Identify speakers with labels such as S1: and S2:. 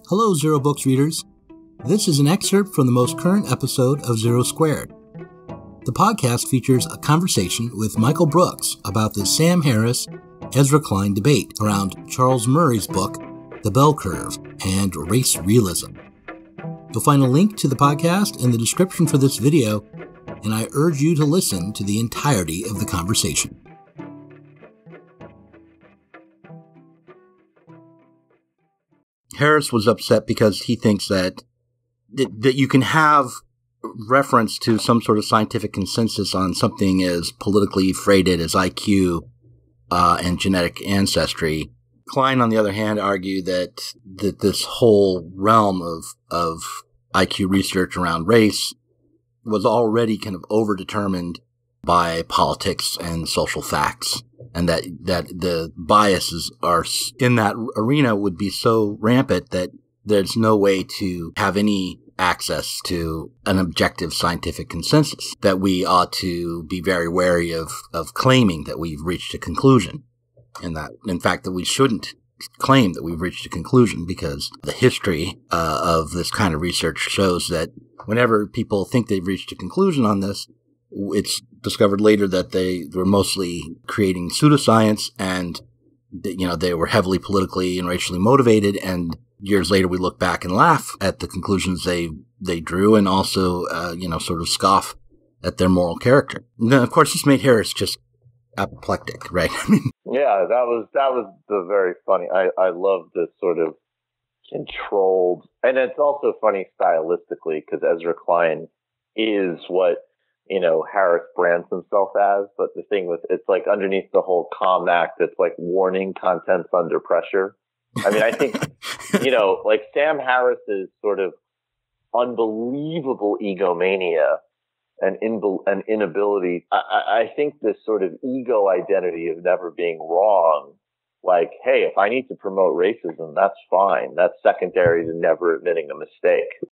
S1: Hello, Zer0 Books readers. This is an excerpt from the most current episode of Zero Squared. The podcast features a conversation with Michael Brooks about the Sam Harris-Ezra Klein debate around Charles Murray's book, The Bell Curve and Race Realism. You'll find a link to the podcast in the description for this video, and I urge you to listen to the entirety of the conversation. Harris was upset because he thinks that you can have reference to some sort of scientific consensus on something as politically freighted as IQ and genetic ancestry. Klein, on the other hand, argued that this whole realm of IQ research around race was already kind of overdetermined by politics and social facts, and that the biases are in that arena would be so rampant that there's no way to have any access to an objective scientific consensus, that we ought to be very wary of claiming that we've reached a conclusion, and that, in fact, that we shouldn't claim that we've reached a conclusion, because the history of this kind of research shows that whenever people think they've reached a conclusion on this, it's discovered later that they were mostly creating pseudoscience, and they were heavily politically and racially motivated, and years later we look back and laugh at the conclusions they drew, and also sort of scoff at their moral character. And then, of course, this made Harris just apoplectic, right?
S2: Yeah, that was the very funny. I love this sort of controlled, and it's also funny stylistically because Ezra Klein is what Harris brands himself as, but the thing with it's like underneath the whole comm act, it's like warning contents under pressure. I mean, I think like Sam Harris's sort of unbelievable egomania and inability. I think this sort of ego identity of never being wrong. Like, hey, if I need to promote racism, that's fine. That's secondary to never admitting a mistake.